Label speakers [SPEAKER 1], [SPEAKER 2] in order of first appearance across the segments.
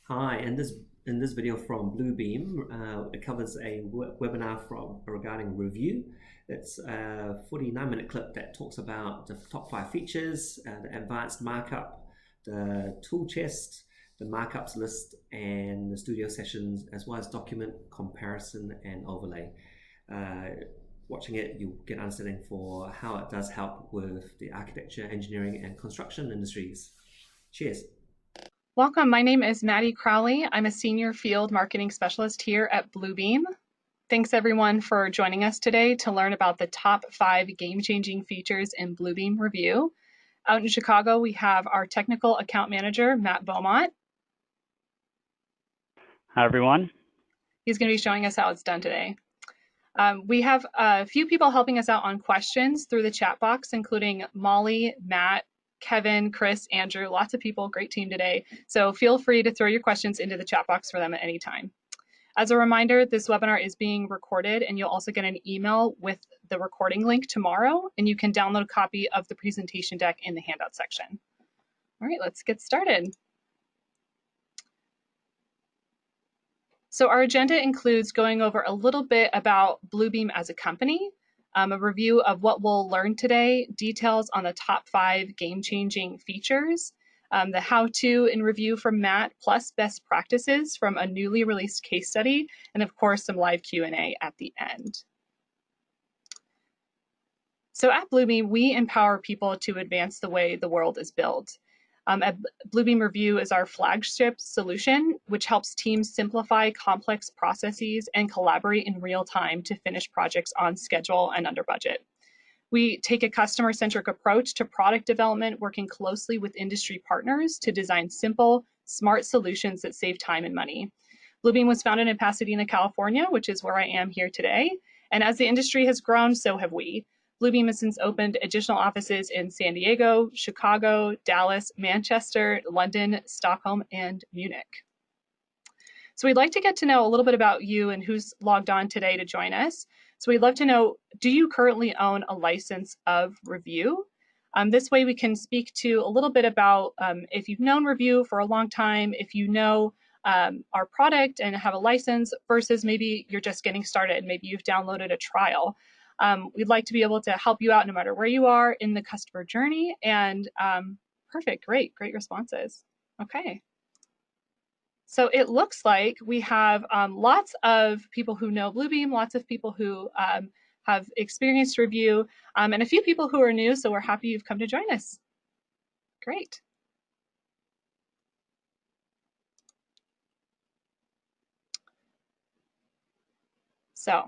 [SPEAKER 1] Hi, in this video from Bluebeam, it covers a webinar regarding review. It's a 49-minute clip that talks about the top 5 features, the advanced markup, the tool chest, the markups list, and the studio sessions, as well as document comparison and overlay. Watching it, you'll get an understanding for how it does help with the architecture, engineering, and construction industries. Cheers.
[SPEAKER 2] Welcome, my name is Maddie Crowley. I'm a Senior Field Marketing Specialist here at Bluebeam. Thanks everyone for joining us today to learn about the top 5 game-changing features in Bluebeam Revu. Out in Chicago, we have our Technical Account Manager, Matt Beaumont.
[SPEAKER 3] Hi everyone.
[SPEAKER 2] He's going to be showing us how it's done today. We have a few people helping us out on questions through the chat box, including Molly, Matt, Kevin, Chris, Andrew, lots of people, great team today. So feel free to throw your questions into the chat box for them at any time. As a reminder, this webinar is being recorded and you'll also get an email with the recording link tomorrow, and you can download a copy of the presentation deck in the handout section. All right, let's get started. So our agenda includes going over a little bit about Bluebeam as a company, a review of what we'll learn today, details on the top 5 game-changing features, the how-to and review from Matt, plus best practices from a newly released case study, and of course some live Q&A at the end. So at Bluebeam, we empower people to advance the way the world is built. At Bluebeam Revu is our flagship solution, which helps teams simplify complex processes and collaborate in real time to finish projects on schedule and under budget. We take a customer-centric approach to product development, working closely with industry partners to design simple, smart solutions that save time and money. Bluebeam was founded in Pasadena, California, which is where I am here today. And as the industry has grown, so have we. Bluebeam has since opened additional offices in San Diego, Chicago, Dallas, Manchester, London, Stockholm, and Munich. So we'd like to get to know a little bit about you and who's logged on today to join us. So we'd love to know, do you currently own a license of Revu? This way we can speak to a little bit about if you've known Revu for a long time, if you know our product and have a license versus maybe you're just getting started, maybe you've downloaded a trial. We'd like to be able to help you out no matter where you are in the customer journey. And perfect, great responses. Okay. So it looks like we have lots of people who know Bluebeam, lots of people who have experienced Revu, and a few people who are new, so we're happy you've come to join us. Great. So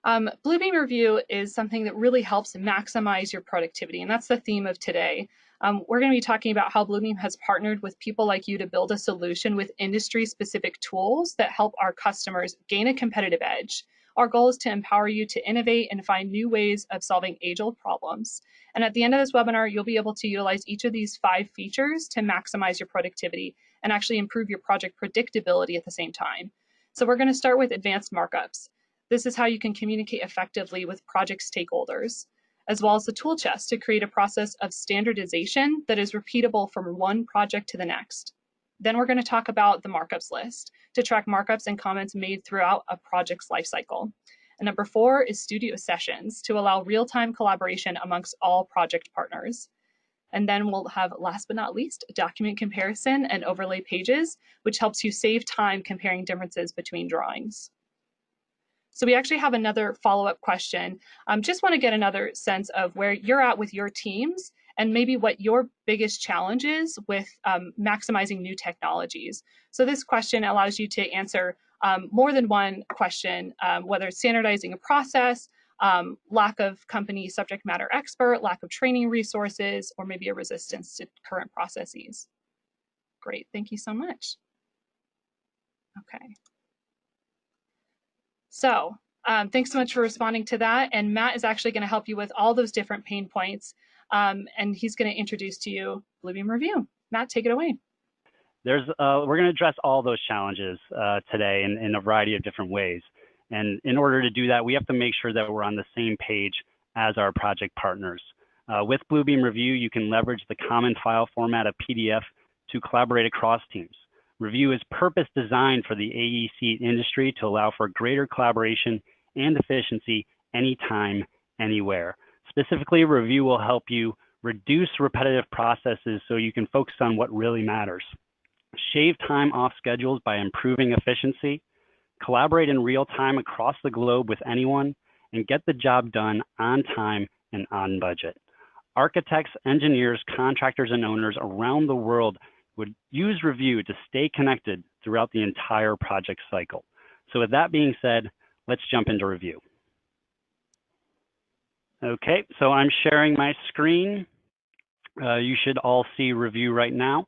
[SPEAKER 2] Bluebeam Revu is something that really helps maximize your productivity, and that's the theme of today. We're going to be talking about how Bluebeam has partnered with people like you to build a solution with industry-specific tools that help our customers gain a competitive edge. Our goal is to empower you to innovate and find new ways of solving age-old problems. And at the end of this webinar, you'll be able to utilize each of these 5 features to maximize your productivity and actually improve your project predictability at the same time. So we're going to start with advanced markups. This is how you can communicate effectively with project stakeholders, as well as the tool chest to create a process of standardization that is repeatable from one project to the next. Then we're going to talk about the markups list to track markups and comments made throughout a project's lifecycle. And number 4 is studio sessions to allow real-time collaboration amongst all project partners. And then we'll have, last but not least, document comparison and overlay pages, which helps you save time comparing differences between drawings. So we actually have another follow-up question. Just want to get another sense of where you're at with your teams and maybe what your biggest challenge is with maximizing new technologies. So this question allows you to answer more than one question, whether it's standardizing a process, lack of company subject matter expert, lack of training resources, or maybe a resistance to current processes. Great, thank you so much. Okay. So thanks so much for responding to that. And Matt is actually going to help you with all those different pain points. And he's going to introduce to you Bluebeam Revu. Matt, take it away.
[SPEAKER 3] We're going to address all those challenges today in a variety of different ways. And in order to do that, we have to make sure that we're on the same page as our project partners. With Bluebeam Revu, you can leverage the common file format of PDF to collaborate across teams. Revu is purpose designed for the AEC industry to allow for greater collaboration and efficiency anytime, anywhere. Specifically, Revu will help you reduce repetitive processes so you can focus on what really matters. Shave time off schedules by improving efficiency, collaborate in real time across the globe with anyone, and get the job done on time and on budget. Architects, engineers, contractors, and owners around the world would use Revu to stay connected throughout the entire project cycle. So with that being said, let's jump into Revu. Okay, so I'm sharing my screen. You should all see Revu right now.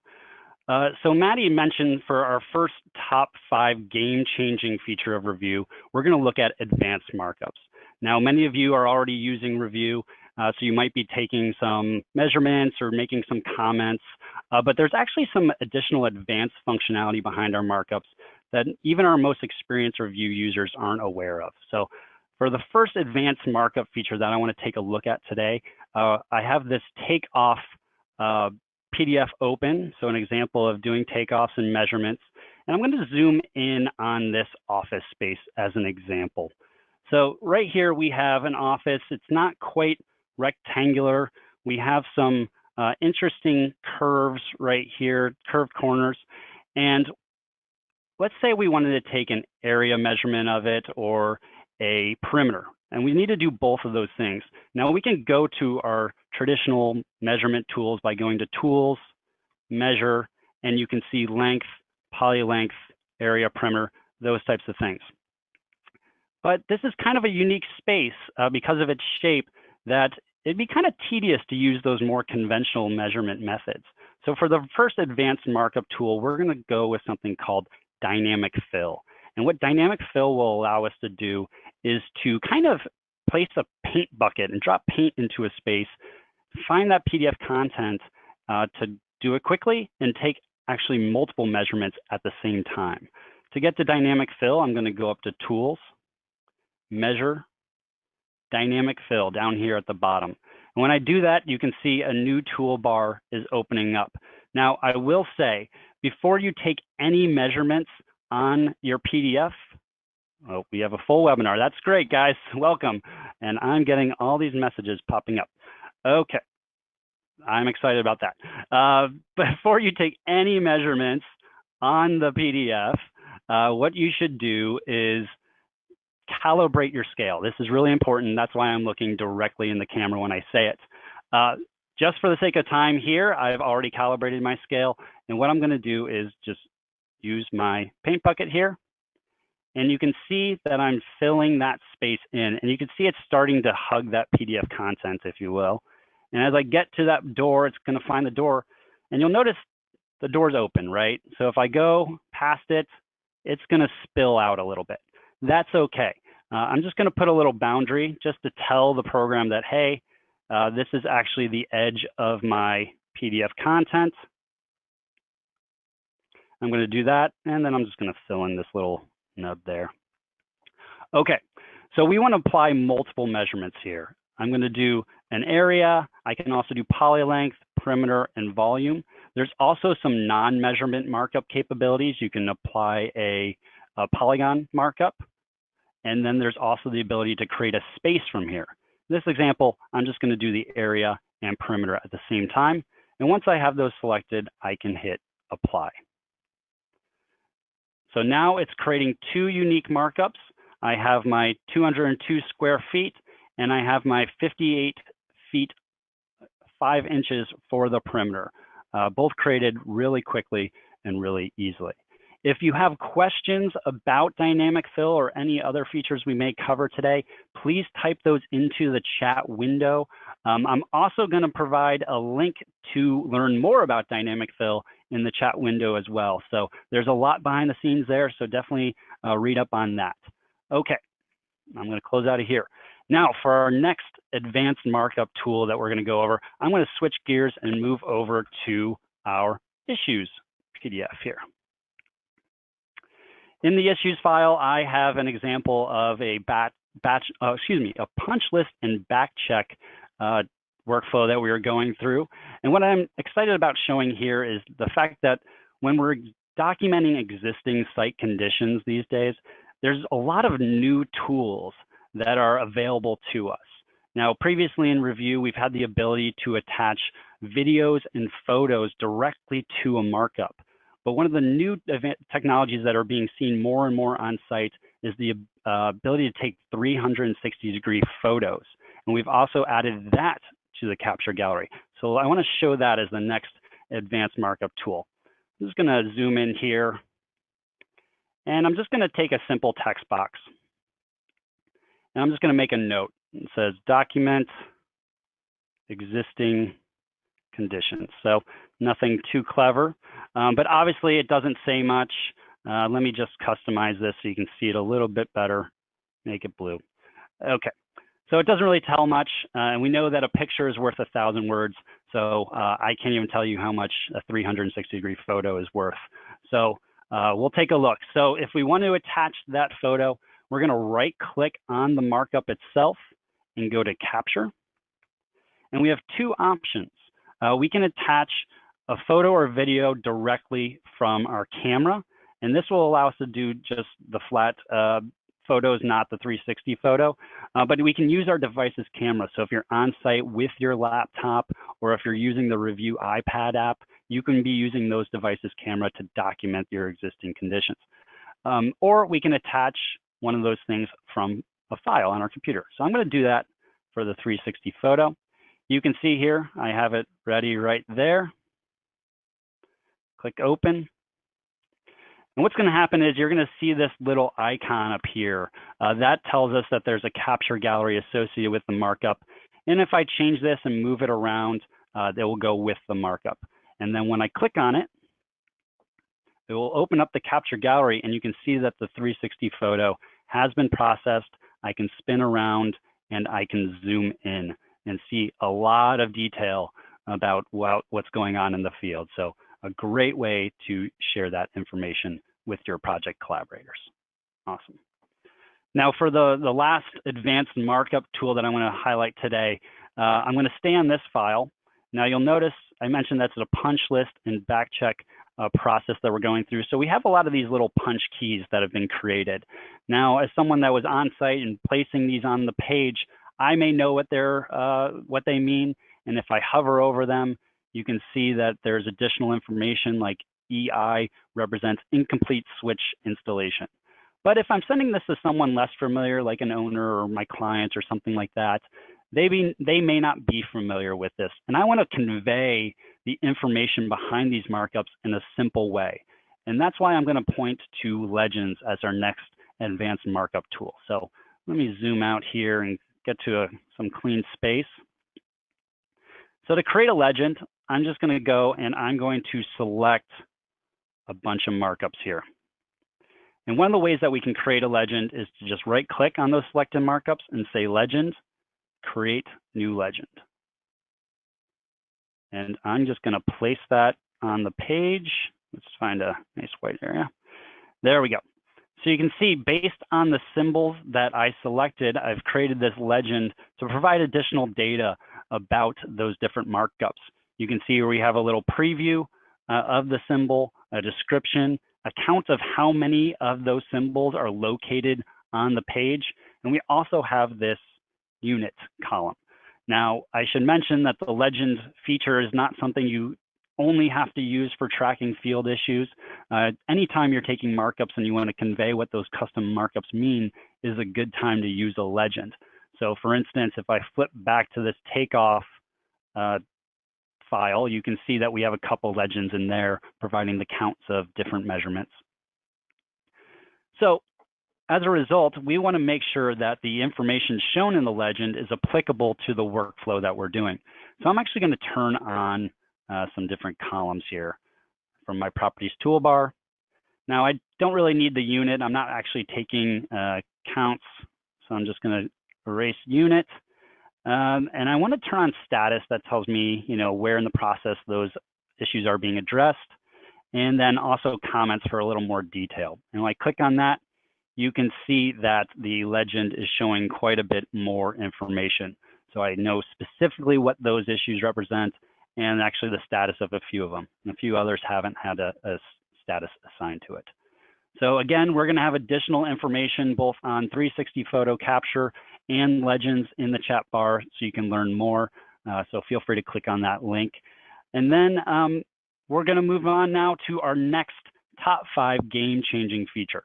[SPEAKER 3] So Maddie mentioned for our first top 5 game-changing feature of Revu, we're going to look at advanced markups. Now, many of you are already using Revu, so you might be taking some measurements or making some comments, but there's actually some additional advanced functionality behind our markups that even our most experienced Revu users aren't aware of. So for the first advanced markup feature that I want to take a look at today, I have this takeoff PDF open, so an example of doing takeoffs and measurements. And I'm going to zoom in on this office space as an example. So right here we have an office. It's not quite rectangular. We have some interesting curves right here, curved corners. And let's say we wanted to take an area measurement of it or a perimeter. And we need to do both of those things. Now we can go to our traditional measurement tools by going to Tools, Measure, and you can see length, poly length, area, perimeter, those types of things. But this is kind of a unique space because of its shape that it'd be kind of tedious to use those more conventional measurement methods. So for the first advanced markup tool, we're going to go with something called Dynamic Fill. And what Dynamic Fill will allow us to do is to kind of place a paint bucket and drop paint into a space, find that PDF content to do it quickly and take actually multiple measurements at the same time. To get to Dynamic Fill, I'm going to go up to Tools, Measure, Dynamic Fill down here at the bottom. And when I do that, you can see a new toolbar is opening up. Now, I will say, before you take any measurements on your PDF, oh, we have a full webinar. That's great, guys. Welcome. And I'm getting all these messages popping up. Okay. I'm excited about that. Before you take any measurements on the PDF, what you should do is calibrate your scale. This is really important. That's why I'm looking directly in the camera when I say it. Just for the sake of time here, I've already calibrated my scale. And what I'm going to do is just use my paint bucket here. And you can see that I'm filling that space in. And you can see it's starting to hug that PDF content, if you will. And as I get to that door, it's going to find the door. And you'll notice the door's open, right? So if I go past it, it's going to spill out a little bit. That's okay. I'm just going to put a little boundary just to tell the program that, hey, this is actually the edge of my PDF content. I'm going to do that, and then I'm just going to fill in this little nub there. Okay, so we want to apply multiple measurements here. I'm going to do an area. I can also do poly length, perimeter, and volume. There's also some non-measurement markup capabilities. You can apply a polygon markup. And then there's also the ability to create a space from here. In this example, I'm just going to do the area and perimeter at the same time. And once I have those selected, I can hit apply. So now it's creating 2 unique markups. I have my 202 square feet, and I have my 58 feet, 5 inches for the perimeter, both created really quickly and really easily. If you have questions about Dynamic Fill or any other features we may cover today, please type those into the chat window. I'm also going to provide a link to learn more about Dynamic Fill in the chat window as well. So there's a lot behind the scenes there, so definitely read up on that. Okay, I'm going to close out of here. Now for our next advanced markup tool that we're going to go over, I'm going to switch gears and move over to our issues PDF here. In the issues file, I have an example of a punch list and back check workflow that we are going through. And what I'm excited about showing here is the fact that when we're documenting existing site conditions these days, there's a lot of new tools that are available to us. Now, previously in Review, we've had the ability to attach videos and photos directly to a markup. But one of the new technologies that are being seen more and more on site is the ability to take 360-degree photos. And we've also added that to the capture gallery. So I want to show that as the next advanced markup tool. I'm just going to zoom in here. And I'm just going to take a simple text box. And I'm just going to make a note. It says document existing conditions. So nothing too clever, but obviously it doesn't say much. Let me just customize this so you can see it a little bit better. Make it blue. Okay, so it doesn't really tell much. And we know that a picture is worth 1,000 words. So I can't even tell you how much a 360-degree photo is worth. So we'll take a look. So if we want to attach that photo, we're going to right-click on the markup itself and go to Capture. And we have two options. We can attach a photo or video directly from our camera, and this will allow us to do just the flat photos, not the 360 photo, but we can use our device's camera. So if you're on site with your laptop, or if you're using the Review iPad app, you can be using those devices' camera to document your existing conditions. Or we can attach one of those things from a file on our computer. So I'm going to do that for the 360 photo. You can see here, I have it ready right there. Click open. And what's going to happen is you're going to see this little icon up here. That tells us that there's a capture gallery associated with the markup. And if I change this and move it around, it will go with the markup. And then when I click on it, it will open up the capture gallery, and you can see that the 360 photo has been processed. I can spin around and I can zoom in and see a lot of detail about what's going on in the field. So a great way to share that information with your project collaborators. Awesome. Now for the last advanced markup tool that I want to highlight today, I'm going to stay on this file. Now you'll notice I mentioned that's a punch list and backcheck process that we're going through. So we have a lot of these little punch keys that have been created. Now, as someone that was on site and placing these on the page, I may know what they mean. And if I hover over them, you can see that there's additional information like EI represents incomplete switch installation. But if I'm sending this to someone less familiar, like an owner or my clients or something like that, they may not be familiar with this. And I want to convey the information behind these markups in a simple way. And that's why I'm going to point to legends as our next advanced markup tool. So let me zoom out here and get to some clean space. So to create a legend, I'm just going to go and I'm going to select a bunch of markups here. And one of the ways that we can create a legend is to just right click on those selected markups and say legend, create new legend. And I'm just going to place that on the page. Let's find a nice white area. There we go. So you can see based on the symbols that I selected, I've created this legend to provide additional data about those different markups. You can see where we have a little preview of the symbol, a description, a count of how many of those symbols are located on the page. And we also have this unit column. Now, I should mention that the legend feature is not something you only have to use for tracking field issues. Anytime you're taking markups and you want to convey what those custom markups mean is a good time to use a legend. So for instance, if I flip back to this takeoff file, you can see that we have a couple legends in there providing the counts of different measurements. So as a result, we want to make sure that the information shown in the legend is applicable to the workflow that we're doing. So I'm actually going to turn on some different columns here from my properties toolbar. Now I don't really need the unit. I'm not actually taking counts. So I'm just going to erase unit. And I want to turn on status. That tells me, where in the process those issues are being addressed. And then also comments for a little more detail. And when I click on that, you can see that the legend is showing quite a bit more information. So I know specifically what those issues represent and actually the status of a few of them. And a few others haven't had a status assigned to it. So again, we're going to have additional information both on 360 photo capture and legends in the chat bar so you can learn more. So feel free to click on that link. And then we're going to move on now to our next top 5 game-changing feature.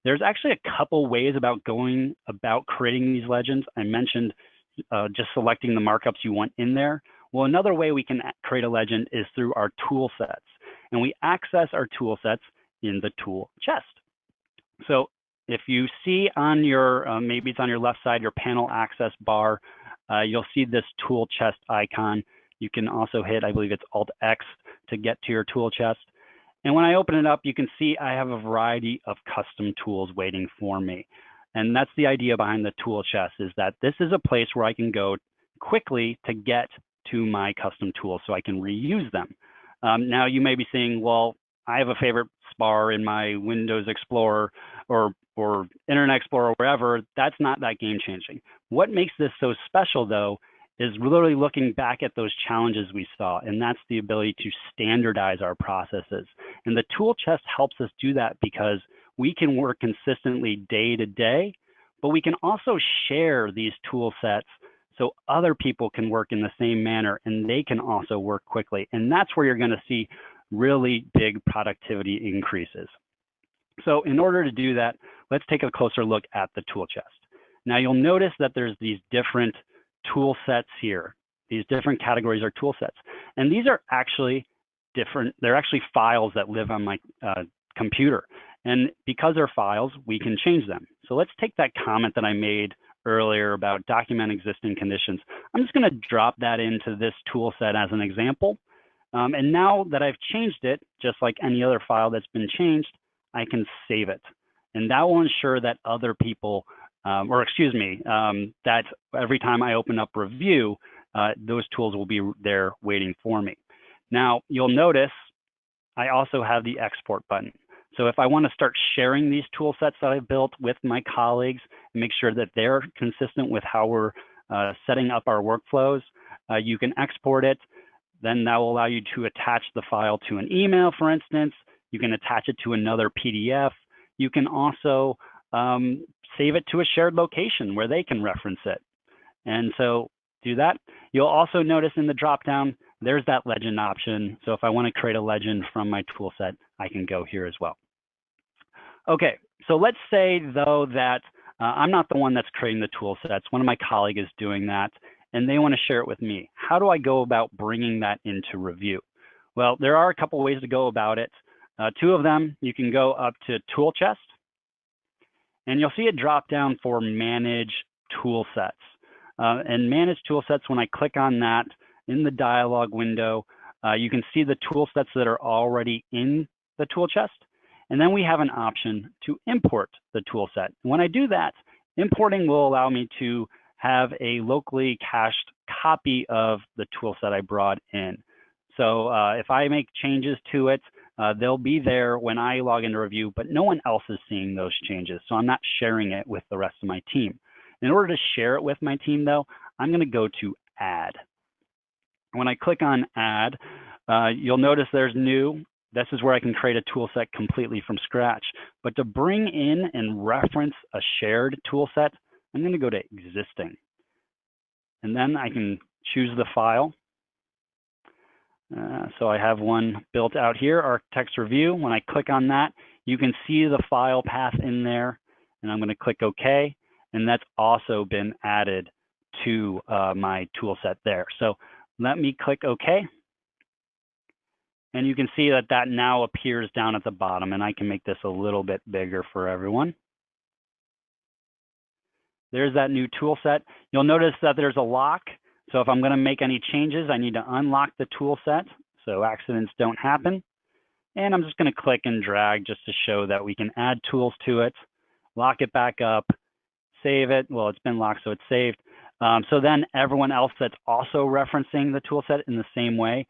[SPEAKER 3] There's actually a couple ways about going about creating these legends. I mentioned just selecting the markups you want in there. Well, another way we can create a legend is through our tool sets. And we access our tool sets in the tool chest. So if you see on your, maybe it's on your left side, your panel access bar, you'll see this tool chest icon. You can also hit, I believe it's Alt-X to get to your tool chest. And when I open it up, you can see I have a variety of custom tools waiting for me. And that's the idea behind the tool chest, is that this is a place where I can go quickly to get to my custom tools so I can reuse them. Now you may be saying, well, I have a favorite SPAR in my Windows Explorer or Internet Explorer or wherever. That's not that game changing. What makes this so special though is literally looking back at those challenges we saw, and that's the ability to standardize our processes. And the tool chest helps us do that because we can work consistently day to day, but we can also share these tool sets so other people can work in the same manner and they can also work quickly. And that's where you're going to see really big productivity increases. So in order to do that, let's take a closer look at the tool chest. Now you'll notice that there's these different tool sets here. These different categories are tool sets. And these are actually different. They're actually files that live on my computer. And because they're files, we can change them. So let's take that comment that I made earlier about document existing conditions. I'm just going to drop that into this tool set as an example. And now that I've changed it, just like any other file that's been changed, I can save it. And that will ensure that other people, that every time I open up Review, those tools will be there waiting for me. Now, you'll notice I also have the export button. So if I want to start sharing these tool sets that I've built with my colleagues and make sure that they're consistent with how we're setting up our workflows, you can export it. Then that will allow you to attach the file to an email, for instance. You can attach it to another PDF. You can also save it to a shared location where they can reference it. And so do that. You'll also notice in the dropdown, there's that legend option. So if I want to create a legend from my tool set, I can go here as well. Okay, so let's say though that I'm not the one that's creating the tool sets. One of my colleagues is doing that and they want to share it with me. How do I go about bringing that into Review? Well, there are a couple ways to go about it. Two of them, you can go up to Tool Chest and you'll see a drop down for Manage Tool Sets. And Manage Tool Sets, when I click on that in the dialog window, you can see the tool sets that are already in the tool chest. And then we have an option to import the tool set. When I do that, importing will allow me to have a locally cached copy of the tool set I brought in. So if I make changes to it, they'll be there when I log into Review, but no one else is seeing those changes. So I'm not sharing it with the rest of my team. In order to share it with my team though, I'm going to go to Add. When I click on Add, you'll notice there's New. This is where I can create a tool set completely from scratch. But to bring in and reference a shared tool set, I'm going to go to Existing. And then I can choose the file. So I have one built out here, Architects Review. When I click on that, you can see the file path in there. And I'm going to click OK. And that's also been added to my tool set there. So let me click OK. And you can see that that now appears down at the bottom, and I can make this a little bit bigger for everyone. There's that new tool set. You'll notice that there's a lock. So if I'm going to make any changes, I need to unlock the tool set so accidents don't happen. And I'm just going to click and drag just to show that we can add tools to it, lock it back up, save it. Well, it's been locked, so it's saved. So then everyone else that's also referencing the tool set in the same way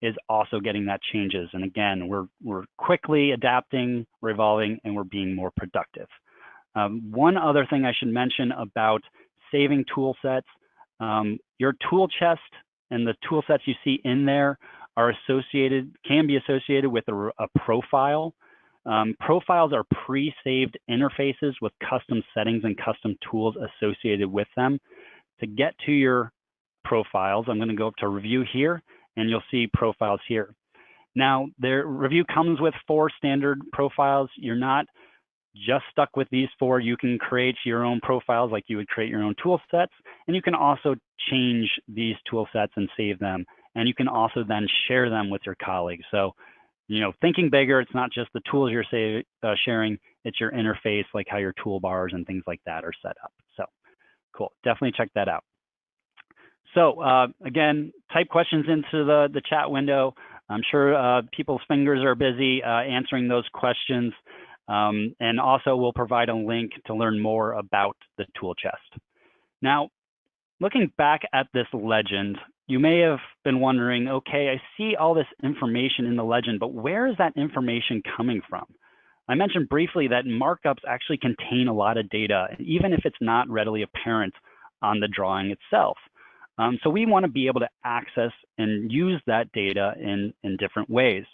[SPEAKER 3] is also getting that changes. And again, we're quickly adapting, revolving, and we're being more productive. One other thing I should mention about saving tool sets, your tool chest and the tool sets you see in there are can be associated with a profile. Profiles are pre-saved interfaces with custom settings and custom tools associated with them. To get to your profiles, I'm going to go up to Review here, and you'll see Profiles here. Now, their Review comes with 4 standard profiles. You're not just stuck with these 4. You can create your own profiles like you would create your own tool sets, and you can also change these tool sets and save them. And you can also then share them with your colleagues. So, you know, thinking bigger, it's not just the tools you're sharing, it's your interface, like how your toolbars and things like that are set up. So cool, definitely check that out. So again, type questions into the chat window. I'm sure people's fingers are busy answering those questions. And also we'll provide a link to learn more about the tool chest. Now, looking back at this legend, you may have been wondering, okay, I see all this information in the legend, but where is that information coming from? I mentioned briefly that markups actually contain a lot of data, even if it's not readily apparent on the drawing itself. So we want to be able to access and use that data in different ways.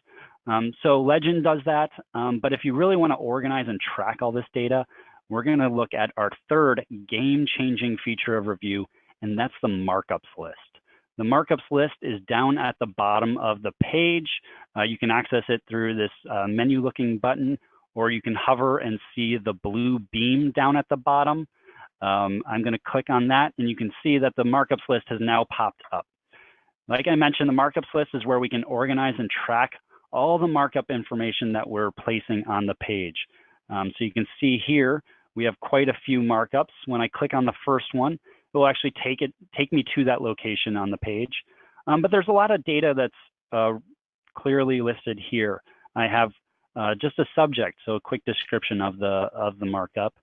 [SPEAKER 3] So Legend does that, but if you really want to organize and track all this data, we're going to look at our third game-changing feature of Review, and that's the Markups List. The Markups List is down at the bottom of the page. You can access it through this menu-looking button, or you can hover and see the blue beam down at the bottom. I'm going to click on that, and you can see that the Markups List has now popped up. Like I mentioned, the Markups List is where we can organize and track all the markup information that we're placing on the page. So you can see here, we have quite a few markups. When I click on the first one, it will actually take me to that location on the page. But there's a lot of data that's clearly listed here. I have just a subject, so a quick description of the markup.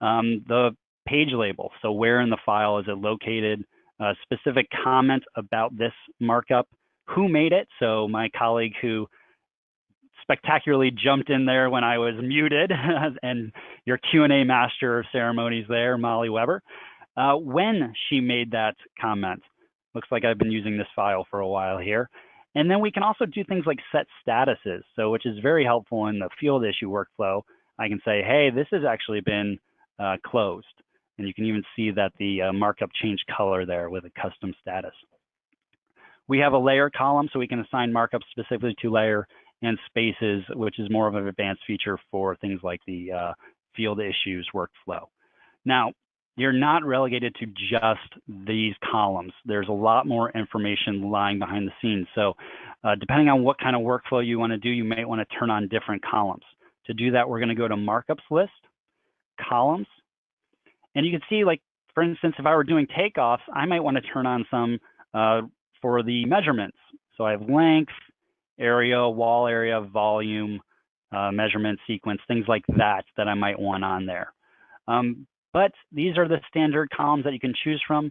[SPEAKER 3] The page label, so where in the file is it located, a specific comment about this markup, who made it, so my colleague who spectacularly jumped in there when I was muted, and your Q&A master of ceremonies there, Molly Weber, when she made that comment. Looks like I've been using this file for a while here. And then we can also do things like set statuses, so which is very helpful in the field issue workflow. I can say, hey, this has actually been closed. And you can even see that the markup changed color there with a custom status. We have a layer column, so we can assign markups specifically to layer, and spaces, which is more of an advanced feature for things like the field issues workflow. Now, you're not relegated to just these columns. There's a lot more information lying behind the scenes. So depending on what kind of workflow you want to do, you may want to turn on different columns. To do that, we're going to go to Markups List, Columns, and you can see, like, for instance, if I were doing takeoffs, I might want to turn on some for the measurements. So I have length, area, wall area, volume, measurement sequence, things like that I might want on there. But these are the standard columns that you can choose from,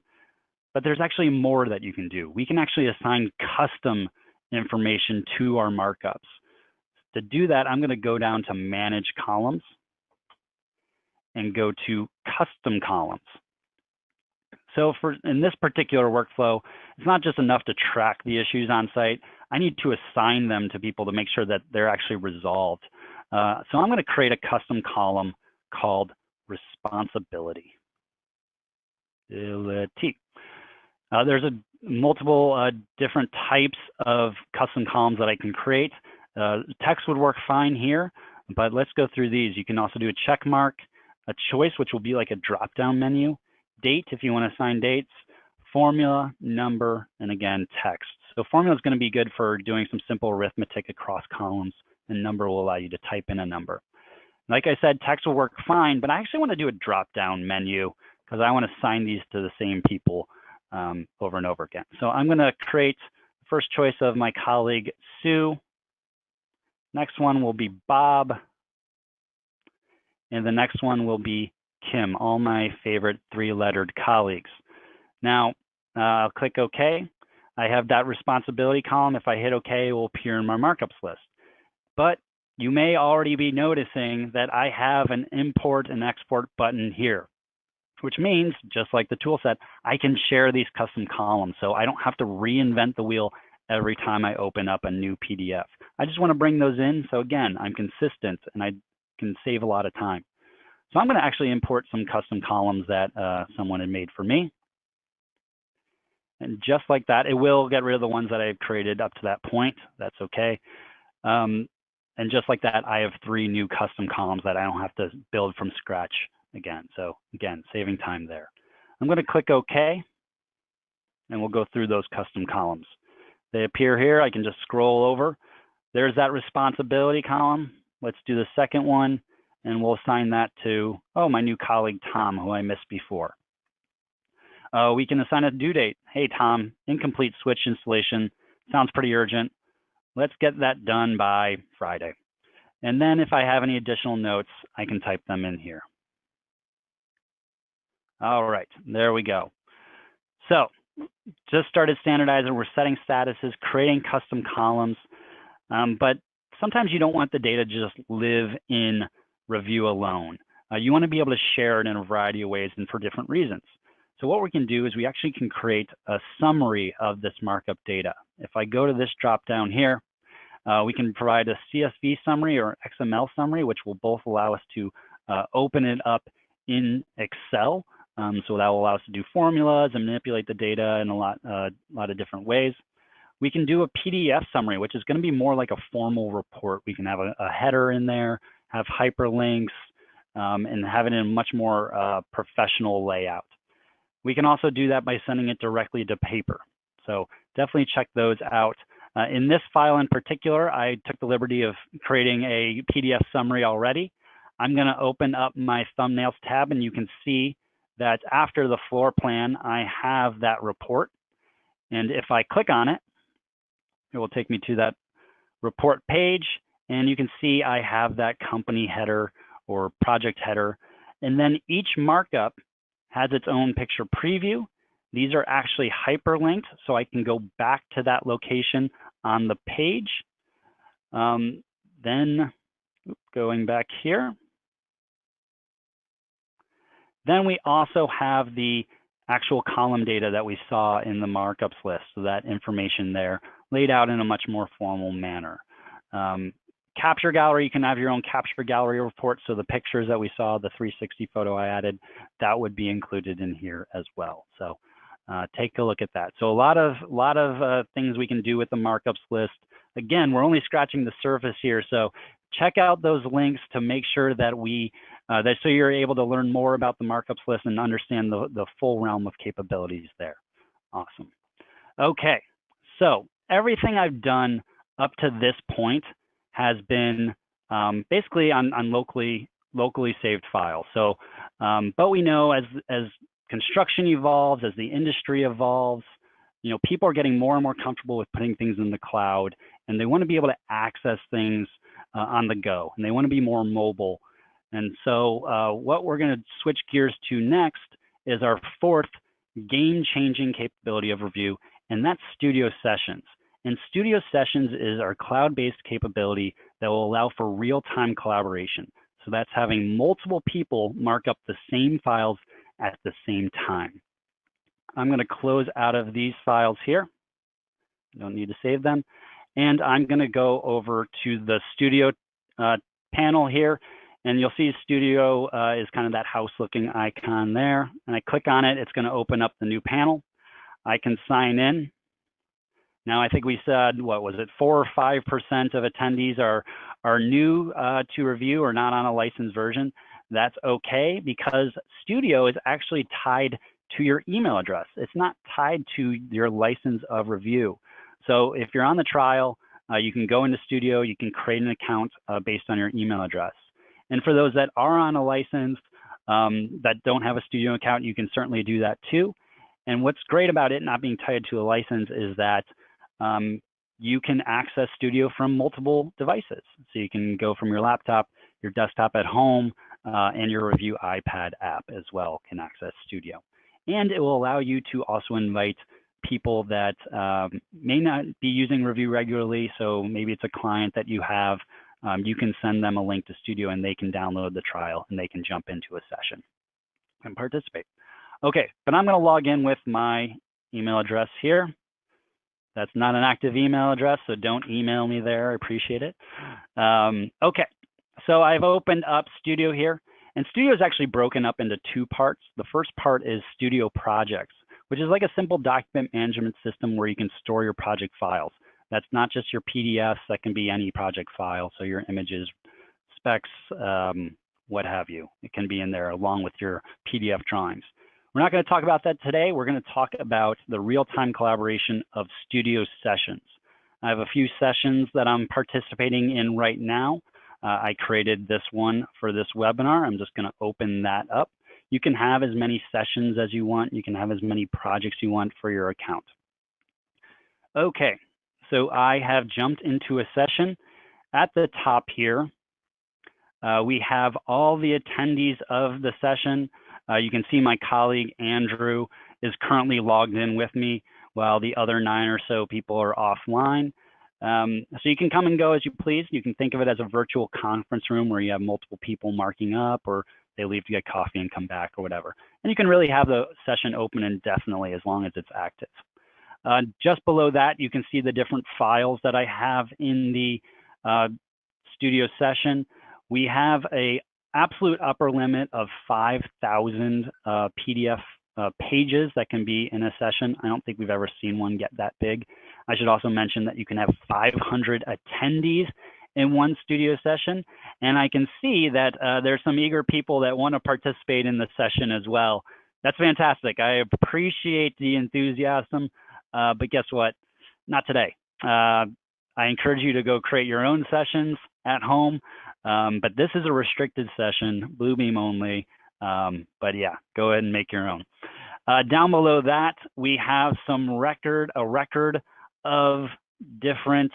[SPEAKER 3] but there's actually more that you can do. We can actually assign custom information to our markups. To do that, I'm going to go down to Manage Columns and go to Custom Columns. So in this particular workflow, it's not just enough to track the issues on site. I need to assign them to people to make sure that they're actually resolved. So I'm going to create a custom column called Responsibility. There's multiple different types of custom columns that I can create. Text would work fine here, but let's go through these. You can also do a check mark, a choice, which will be like a drop-down menu, date if you want to assign dates, formula, number, and again, text. So formula is going to be good for doing some simple arithmetic across columns, and number will allow you to type in a number. Like I said, text will work fine, but I actually want to do a drop-down menu because I want to assign these to the same people over and over again. So I'm going to create the first choice of my colleague, Sue. Next one will be Bob. And the next one will be Kim, all my favorite 3-lettered colleagues. Now, I'll click OK. I have that responsibility column. If I hit OK, it will appear in my markups list. But you may already be noticing that I have an import and export button here, which means, just like the tool set, I can share these custom columns. So I don't have to reinvent the wheel every time I open up a new PDF. I just want to bring those in. So again, I'm consistent and I can save a lot of time. So I'm going to actually import some custom columns that someone had made for me. And just like that, it will get rid of the ones that I've created up to that point. That's okay. And just like that, I have 3 new custom columns that I don't have to build from scratch again. So again, saving time there. I'm going to click OK, and we'll go through those custom columns. They appear here. I can just scroll over. There's that responsibility column. Let's do the second one, and we'll assign that to, oh, my new colleague, Tom, who I missed before. We can assign a due date. Hey, Tom, incomplete switch installation. Sounds pretty urgent. Let's get that done by Friday. And then if I have any additional notes, I can type them in here. All right, there we go. So just started standardizing. We're setting statuses, creating custom columns. But sometimes you don't want the data to just live in Revu alone. You want to be able to share it in a variety of ways and for different reasons. So what we can do is we actually can create a summary of this markup data. If I go to this drop down here, we can provide a CSV summary or XML summary, which will both allow us to open it up in Excel. So that will allow us to do formulas and manipulate the data in a lot of different ways. We can do a PDF summary, which is going to be more like a formal report. We can have a header in there, have hyperlinks, and have it in a much more professional layout. We can also do that by sending it directly to paper. So definitely check those out. In this file in particular, I took the liberty of creating a PDF summary already. I'm going to open up my thumbnails tab, and you can see that after the floor plan, I have that report. And if I click on it, it will take me to that report page. And you can see I have that company header or project header. And then each markup has its own picture preview. These are actually hyperlinked, so I can go back to that location on the page. Then going back here. Then we also have the actual column data that we saw in the markups list, so that information there laid out in a much more formal manner. Capture gallery, you can have your own capture gallery report. So the pictures that we saw, the 360 photo I added, that would be included in here as well. So take a look at that. So a lot of things we can do with the markups list. Again, we're only scratching the surface here. So check out those links to make sure that so you're able to learn more about the markups list and understand the full realm of capabilities there. Awesome. Okay, so everything I've done up to this point has been basically on locally saved files. So, but we know as construction evolves, as the industry evolves, people are getting more and more comfortable with putting things in the cloud, and they want to be able to access things on the go, and they want to be more mobile. And so what we're going to switch gears to next is our 4th game-changing capability of Revu, and that's Studio Sessions. And Studio Sessions is our cloud-based capability that will allow for real-time collaboration. So that's having multiple people mark up the same files at the same time. I'm going to close out of these files here. I don't need to save them. And I'm going to go over to the Studio panel here. And you'll see Studio is kind of that house-looking icon there. And I click on it, it's going to open up the new panel. I can sign in. Now, I think we said, what was it, 4 or 5% of attendees are new to Revu or not on a licensed version. That's okay, because Studio is actually tied to your email address. It's not tied to your license of Revu. So if you're on the trial, you can go into Studio, you can create an account based on your email address. And for those that are on a license that don't have a Studio account, you can certainly do that too. And what's great about it not being tied to a license is that you can access Studio from multiple devices. So you can go from your laptop, your desktop at home, and your Revu iPad app as well can access Studio. And it will allow you to also invite people that may not be using Revu regularly. So maybe it's a client that you have. You can send them a link to Studio and they can download the trial and they can jump into a session and participate. Okay, but I'm going to log in with my email address here. That's not an active email address, so don't email me there. I appreciate it. Okay, so I've opened up Studio here, and Studio is actually broken up into two parts. The first part is Studio Projects, which is like a simple document management system where you can store your project files. That's not just your PDFs, that can be any project file, so your images, specs, what have you. It can be in there along with your PDF drawings. We're not going to talk about that today. We're going to talk about the real-time collaboration of Studio sessions. I have a few sessions that I'm participating in right now. I created this one for this webinar. I'm just going to open that up. You can have as many sessions as you want. You can have as many projects you want for your account. Okay, so I have jumped into a session. At the top here, we have all the attendees of the session. You can see my colleague Andrew is currently logged in with me while the other 9 or so people are offline. So you can come and go as you please. You can think of it as a virtual conference room where you have multiple people marking up, or they leave to get coffee and come back or whatever. And you can really have the session open indefinitely as long as it's active. Just below that, you can see the different files that I have in the Studio session. We have a absolute upper limit of 5,000 PDF pages that can be in a session. I don't think we've ever seen one get that big. I should also mention that you can have 500 attendees in one Studio session. And I can see that there's some eager people that want to participate in the session as well. That's fantastic. I appreciate the enthusiasm, but guess what? Not today. I encourage you to go create your own sessions at home, but this is a restricted session, Bluebeam only. But yeah, go ahead and make your own. Down below that, we have a record of different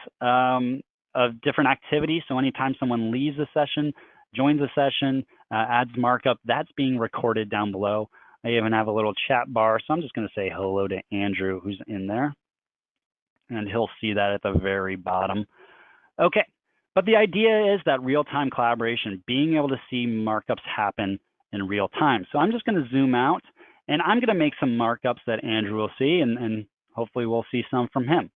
[SPEAKER 3] activities. So anytime someone leaves a session, joins a session, adds markup, that's being recorded down below. I even have a little chat bar, so I'm just going to say hello to Andrew, who's in there, and he'll see that at the very bottom. Okay, but the idea is that real-time collaboration, being able to see markups happen in real time. So I'm just going to zoom out, and I'm going to make some markups that Andrew will see, and hopefully we'll see some from him.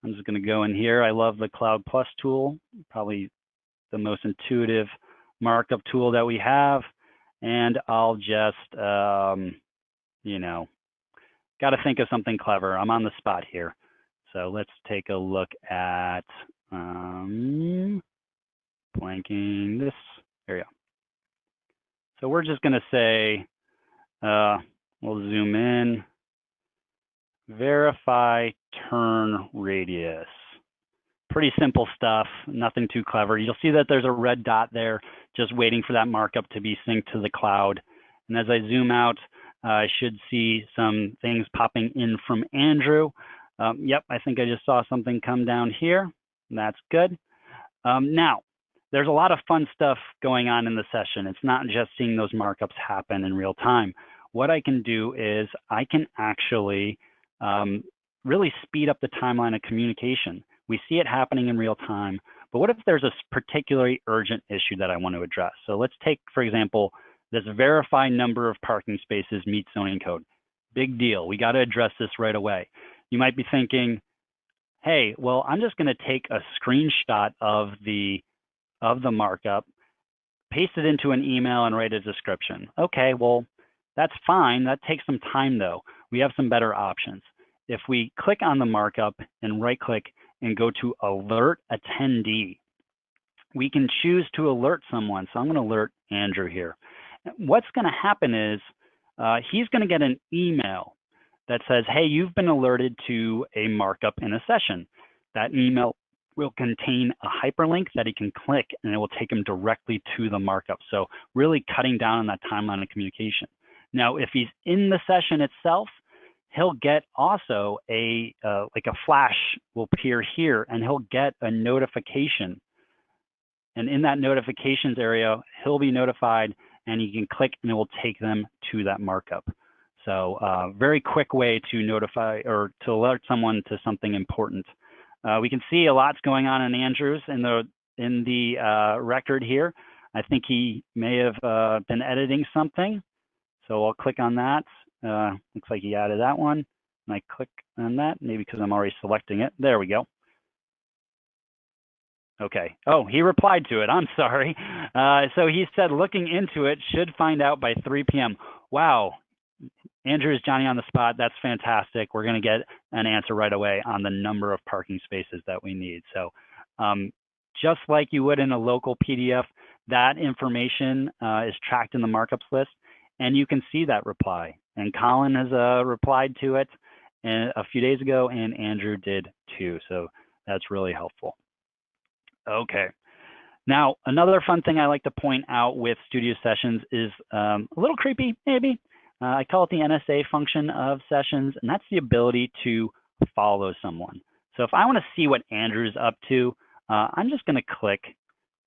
[SPEAKER 3] I'm just going to go in here. I love the Cloud Plus tool, probably the most intuitive markup tool that we have. And I'll just, you know, got to think of something clever. I'm on the spot here. So let's take a look at blanking this. There you go. So we're just going to say, we'll zoom in, verify turn radius. Pretty simple stuff, nothing too clever. You'll see that there's a red dot there, just waiting for that markup to be synced to the cloud. And as I zoom out, I should see some things popping in from Andrew. Yep, I think I just saw something come down here. That's good. Now, there's a lot of fun stuff going on in the session. It's not just seeing those markups happen in real time. What I can do is I can actually really speed up the timeline of communication. We see it happening in real time, but what if there's a particularly urgent issue that I want to address? So let's take, for example, this verify number of parking spaces meets zoning code. Big deal. We got to address this right away. You might be thinking, hey, well, I'm just going to take a screenshot of the markup, paste it into an email, and write a description. Okay, well, that's fine. That takes some time, though. We have some better options. If we click on the markup and right-click and go to Alert Attendee, we can choose to alert someone. So I'm going to alert Andrew here. What's going to happen is he's going to get an email that says, hey, you've been alerted to a markup in a session. That email will contain a hyperlink that he can click, and it will take him directly to the markup. So really cutting down on that timeline of communication. Now, if he's in the session itself, he'll get also like a flash will appear here, and he'll get a notification. And in that notifications area, he'll be notified, and he can click, and it will take them to that markup. So very quick way to notify or to alert someone to something important. We can see a lot's going on in Andrew's in the record here. I think he may have been editing something. So I'll click on that. Looks like he added that one. And Can I click on that? Maybe because I'm already selecting it. There we go. Okay. Oh, he replied to it. I'm sorry. So he said, looking into it, should find out by 3 p.m. Wow. Andrew is Johnny on the spot. That's fantastic. We're going to get an answer right away on the number of parking spaces that we need. So just like you would in a local PDF, that information is tracked in the markups list, and you can see that reply. And Colin has replied to it a few days ago, and Andrew did too. So that's really helpful. Okay. Now, another fun thing I like to point out with studio sessions is a little creepy, maybe. I call it the NSA function of sessions, and that's the ability to follow someone. So if I want to see what Andrew's up to, I'm just going to click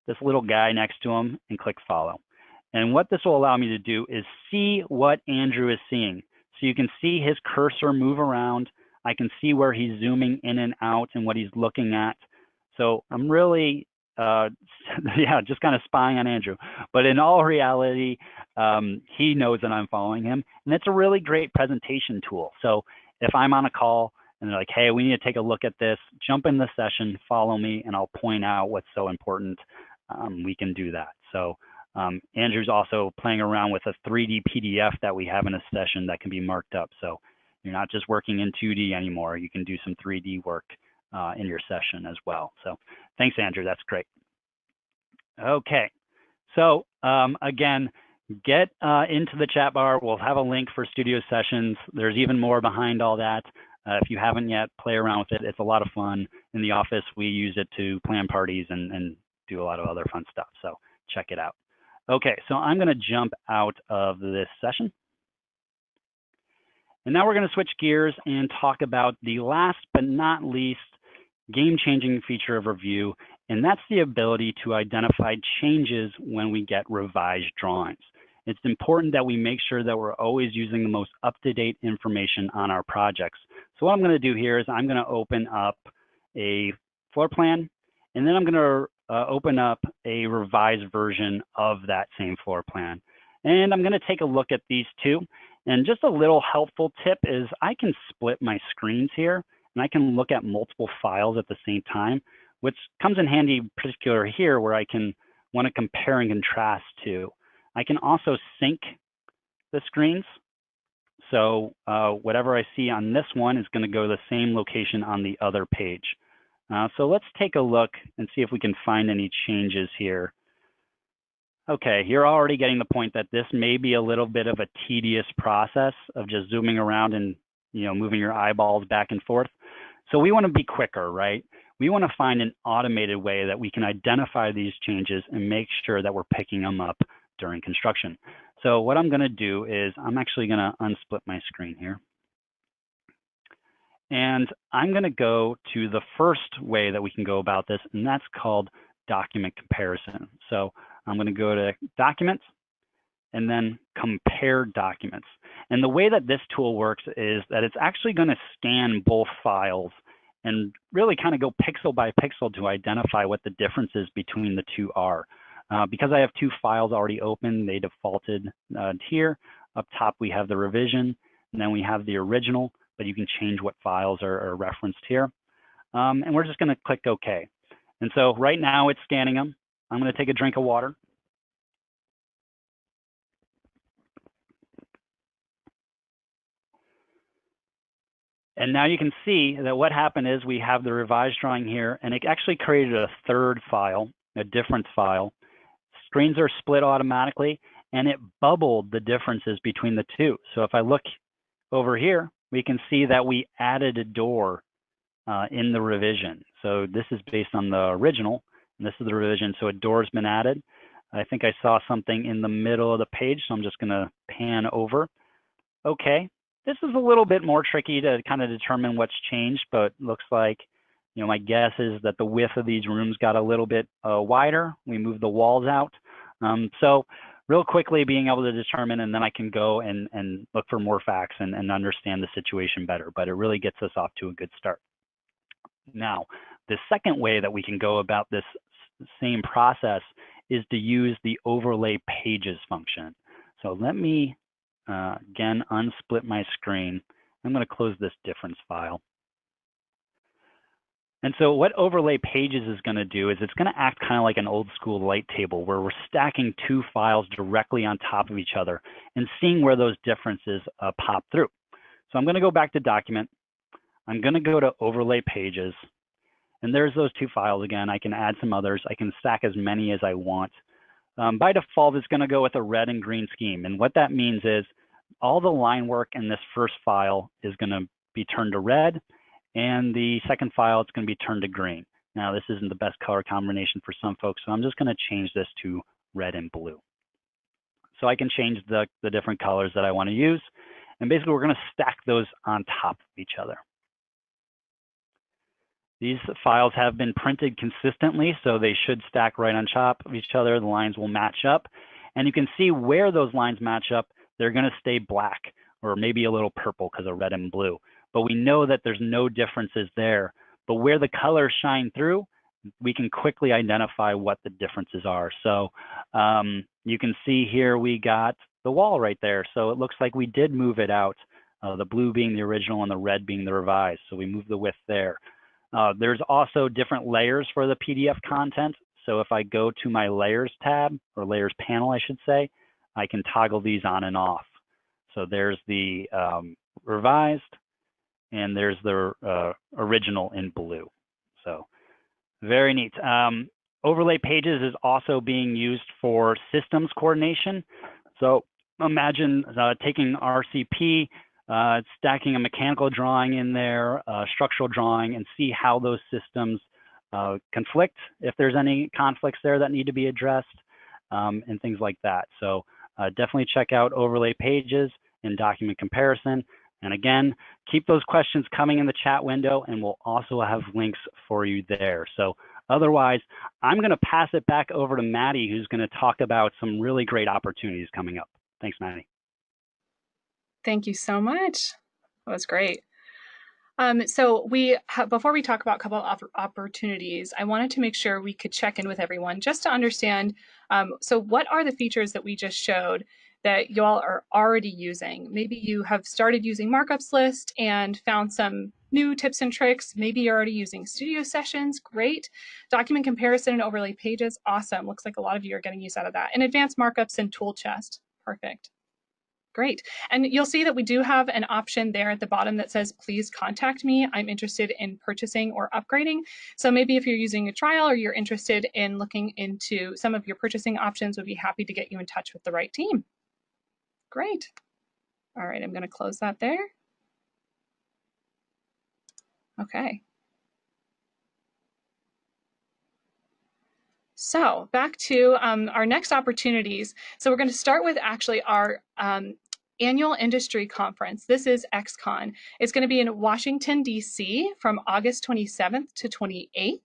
[SPEAKER 3] this little guy next to him and click follow. And what this will allow me to do is see what Andrew is seeing. So you can see his cursor move around. I can see where he's zooming in and out and what he's looking at. So I'm really, yeah, just kind of spying on Andrew. But in all reality, he knows that I'm following him. And it's a really great presentation tool. So if I'm on a call and they're like, hey, we need to take a look at this, jump in the session, follow me, and I'll point out what's so important. We can do that. So Andrew's also playing around with a 3D PDF that we have in a session that can be marked up. So you're not just working in 2D anymore. You can do some 3D work in your session as well. So thanks, Andrew. That's great. Okay. So again, get into the chat bar. We'll have a link for studio sessions. There's even more behind all that. If you haven't yet, play around with it. It's a lot of fun. In the office, we use it to plan parties and do a lot of other fun stuff. So check it out. Okay, so I'm going to jump out of this session. And now we're going to switch gears and talk about the last but not least game-changing feature of Review, and that's the ability to identify changes when we get revised drawings. It's important that we make sure that we're always using the most up-to-date information on our projects. So what I'm going to do here is I'm going to open up a floor plan, and then I'm going to open up a revised version of that same floor plan. And I'm going to take a look at these two. And just a little helpful tip is I can split my screens here, and I can look at multiple files at the same time, which comes in handy particular here where I can want to compare and contrast to. I can also sync the screens. So whatever I see on this one is going to go to the same location on the other page. So let's take a look and see if we can find any changes here. Okay, you're already getting the point that this may be a little bit of a tedious process of just zooming around and moving your eyeballs back and forth. So we want to be quicker, right? We want to find an automated way that we can identify these changes and make sure that we're picking them up during construction. So what I'm going to do is I'm actually going to unsplit my screen here. And I'm going to go to the first way that we can go about this, and that's called document comparison. So I'm going to go to Documents and then Compare Documents. And the way that this tool works is that it's actually going to scan both files and really kind of go pixel by pixel to identify what the differences between the two are. Because I have two files already open, they defaulted here. Up top, we have the revision, and then we have the original, but you can change what files are referenced here. And we're just going to click OK. And so right now it's scanning them. I'm going to take a drink of water. And now you can see that what happened is we have the revised drawing here, and it actually created a third file, a difference file. Screens are split automatically, and it bubbled the differences between the two. So if I look over here, we can see that we added a door in the revision. So this is based on the original, and this is the revision. So a door's been added. I think I saw something in the middle of the page, so I'm just going to pan over. Okay, this is a little bit more tricky to kind of determine what's changed, but looks like, my guess is that the width of these rooms got a little bit wider. We moved the walls out. So real quickly being able to determine, and then I can go and look for more facts and understand the situation better, but it really gets us off to a good start. Now, the second way that we can go about this same process is to use the overlay pages function. So let me, again, unsplit my screen. I'm going to close this difference file. And so what overlay pages is going to do is it's going to act kind of like an old school light table where we're stacking two files directly on top of each other and seeing where those differences pop through. So I'm going to go back to document. I'm going to go to overlay pages, and there's those two files again. I can add some others. I can stack as many as I want. By default, it's going to go with a red and green scheme. And what that means is all the line work in this first file is going to be turned to red, and the second file, it's going to be turned to green. Now, this isn't the best color combination for some folks, so I'm just going to change this to red and blue. So I can change the different colors that I want to use. And basically, we're going to stack those on top of each other. These files have been printed consistently, so they should stack right on top of each other. The lines will match up. And you can see where those lines match up. They're going to stay black or maybe a little purple because of red and blue. But we know that there's no differences there. But where the colors shine through, we can quickly identify what the differences are. So you can see here we got the wall right there. So it looks like we did move it out, the blue being the original and the red being the revised. So we moved the width there. There's also different layers for the PDF content. So if I go to my layers tab, or layers panel, I should say, I can toggle these on and off. So there's the revised, and there's the original in blue. So very neat. Overlay pages is also being used for systems coordination. So imagine taking RCP, stacking a mechanical drawing in there, structural drawing, and see how those systems conflict, if there's any conflicts there that need to be addressed, and things like that. So definitely check out overlay pages and document comparison. And again, keep those questions coming in the chat window, and we'll also have links for you there. So otherwise, I'm going to pass it back over to Maddie, who's going to talk about some really great opportunities coming up. Thanks, Maddie.
[SPEAKER 2] Thank you so much. That was great. So before we talk about a couple of opportunities, I wanted to make sure we could check in with everyone just to understand, so what are the features that we just showed that y'all are already using? Maybe you have started using Markups List and found some new tips and tricks. Maybe you're already using studio sessions. Great. Document comparison and overlay pages. Awesome. Looks like a lot of you are getting use out of that. And advanced markups and tool chest. Perfect. Great. And you'll see that we do have an option there at the bottom that says, please contact me. I'm interested in purchasing or upgrading. So maybe if you're using a trial or you're interested in looking into some of your purchasing options, we'd be happy to get you in touch with the right team. Great. All right, I'm going to close that there. Okay. So back to our next opportunities. So we're going to start with actually our annual industry conference. This is XCon. It's going to be in Washington, D.C. from August 27th to 28th.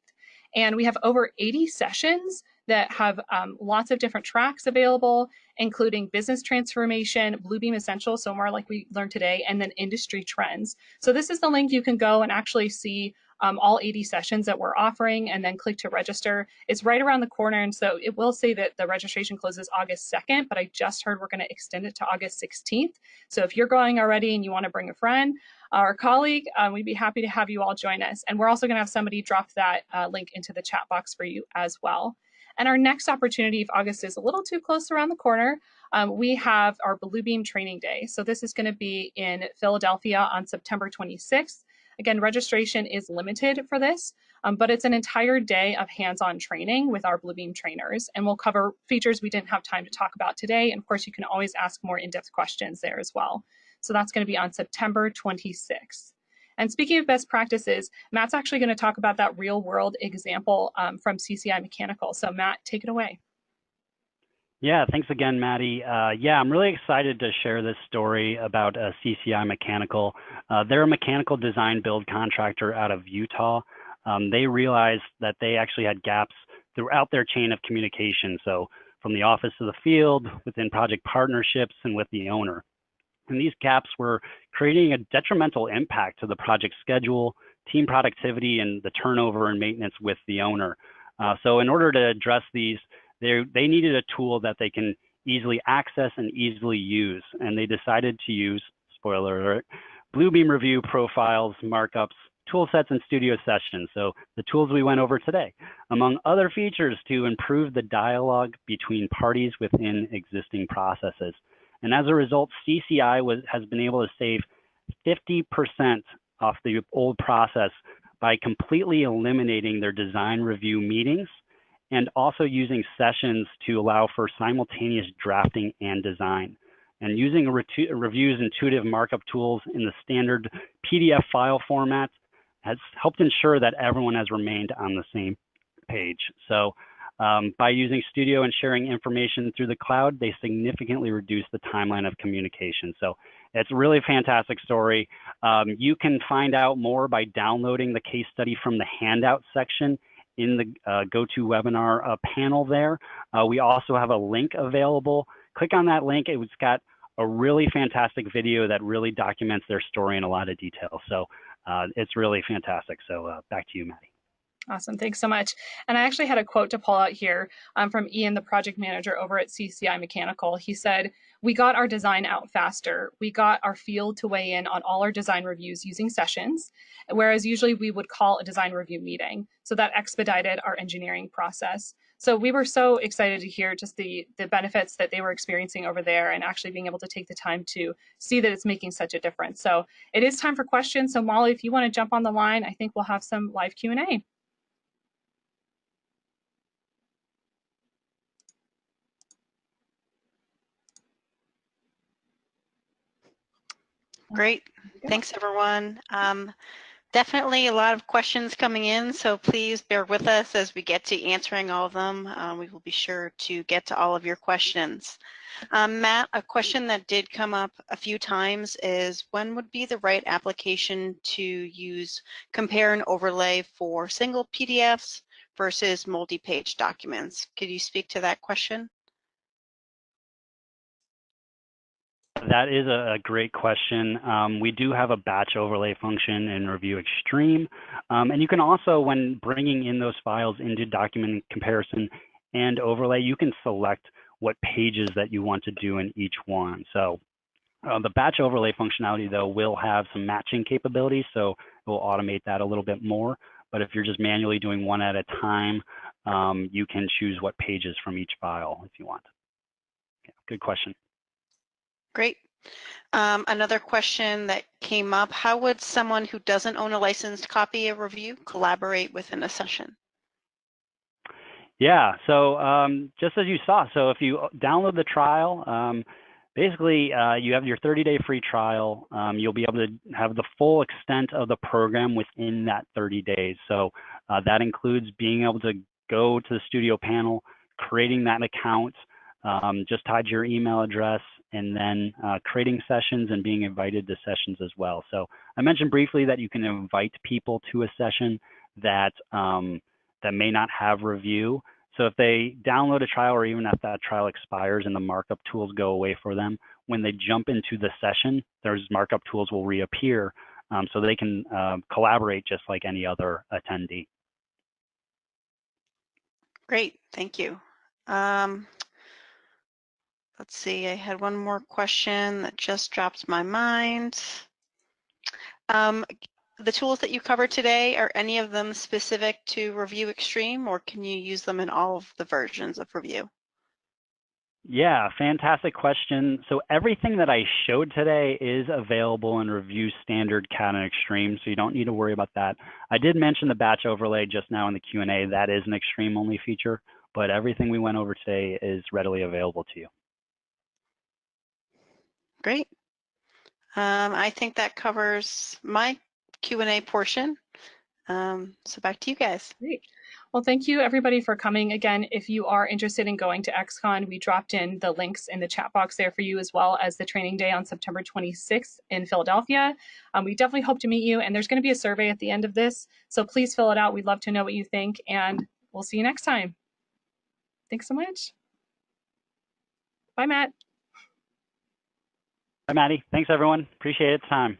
[SPEAKER 2] And we have over 80 sessions that have lots of different tracks available, including business transformation, Bluebeam Essentials, so more like we learned today, and then industry trends. So this is the link you can go and actually see all 80 sessions that we're offering, and then click to register. It's right around the corner, and so it will say that the registration closes August 2nd, but I just heard we're going to extend it to August 16th. So if you're going already and you want to bring a friend or a colleague, we'd be happy to have you all join us. And we're also going to have somebody drop that link into the chat box for you as well. And our next opportunity, if August is a little too close around the corner, we have our Bluebeam Training Day. So this is going to be in Philadelphia on September 26th. Again, registration is limited for this, but it's an entire day of hands-on training with our Bluebeam trainers, and we'll cover features we didn't have time to talk about today. And of course, you can always ask more in-depth questions there as well. So that's going to be on September 26th. And speaking of best practices, Matt's actually going to talk about that real-world example from CCI Mechanical. So Matt, take it away.
[SPEAKER 3] Yeah, thanks again, Maddie. Yeah, I'm really excited to share this story about CCI Mechanical. They're a mechanical design build contractor out of Utah. They realized that they actually had gaps throughout their chain of communication. So from the office to the field, within project partnerships, and with the owner. And these gaps were creating a detrimental impact to the project schedule, team productivity, and the turnover and maintenance with the owner. So in order to address these, they needed a tool that they can easily access and easily use. And they decided to use, spoiler alert, Bluebeam Revu profiles, markups, tool sets, and studio sessions. So the tools we went over today, among other features to improve the dialogue between parties within existing processes. And as a result, CCI has been able to save 50% off the old process by completely eliminating their design review meetings and also using sessions to allow for simultaneous drafting and design. And using Revu's intuitive markup tools in the standard PDF file format has helped ensure that everyone has remained on the same page. So by using Studio and sharing information through the cloud, they significantly reduce the timeline of communication. So it's a really fantastic story. You can find out more by downloading the case study from the handout section in the GoToWebinar panel there. We also have a link available. Click on that link. It's got a really fantastic video that really documents their story in a lot of detail. So it's really fantastic. So back to you, Maddie.
[SPEAKER 2] Awesome, thanks so much. And I actually had a quote to pull out here from Ian, the project manager over at CCI Mechanical. He said, "We got our design out faster. We got our field to weigh in on all our design reviews using sessions, whereas usually we would call a design review meeting. So that expedited our engineering process." So we were so excited to hear just the benefits that they were experiencing over there and actually being able to take the time to see that it's making such a difference. So it is time for questions. So Molly, if you want to jump on the line, I think we'll have some live Q&A.
[SPEAKER 4] Great. Thanks, everyone. Definitely a lot of questions coming in, so please bear with us as we get to answering all of them. We will be sure to get to all of your questions. Matt, a question that did come up a few times is when would be the right application to use compare and overlay for single PDFs versus multi-page documents? Could you speak to that question?
[SPEAKER 3] That is a great question. We do have a batch overlay function in Revu Extreme. And you can also, when bringing in those files into document comparison and overlay, you can select what pages that you want to do in each one. So the batch overlay functionality, though, will have some matching capabilities, so it will automate that a little bit more. But if you're just manually doing one at a time, you can choose what pages from each file if you want. Yeah, good question.
[SPEAKER 4] Great. Another question that came up, how would someone who doesn't own a licensed copy of Revu collaborate within a session?
[SPEAKER 3] Yeah, so just as you saw, so if you download the trial, basically you have your 30-day free trial. You'll be able to have the full extent of the program within that 30 days. So that includes being able to go to the studio panel, creating that account, just tied your email address, and then creating sessions and being invited to sessions as well. So I mentioned briefly that you can invite people to a session that that may not have Revu. So if they download a trial, or even if that trial expires and the markup tools go away for them, when they jump into the session, those markup tools will reappear, so they can collaborate just like any other attendee.
[SPEAKER 4] Great, thank you. Let's see, I had one more question that just dropped my mind. The tools that you covered today, are any of them specific to Revu Extreme, or can you use them in all of the versions of Revu?
[SPEAKER 3] Yeah, fantastic question. So everything that I showed today is available in Revu Standard, Cat, and Extreme, so you don't need to worry about that. I did mention the batch overlay just now in the Q&A. That is an Extreme-only feature, but everything we went over today is readily available to you.
[SPEAKER 4] Great. I think that covers my Q&A portion. So back to you guys.
[SPEAKER 2] Great. Well, thank you everybody for coming. Again, if you are interested in going to XCon, we dropped in the links in the chat box there for you, as well as the training day on September 26th in Philadelphia. We definitely hope to meet you, and there's going to be a survey at the end of this, so please fill it out. We'd love to know what you think, and we'll see you next time. Thanks so much. Bye, Matt.
[SPEAKER 3] Bye, Maddie. Thanks, everyone. Appreciate it. Time.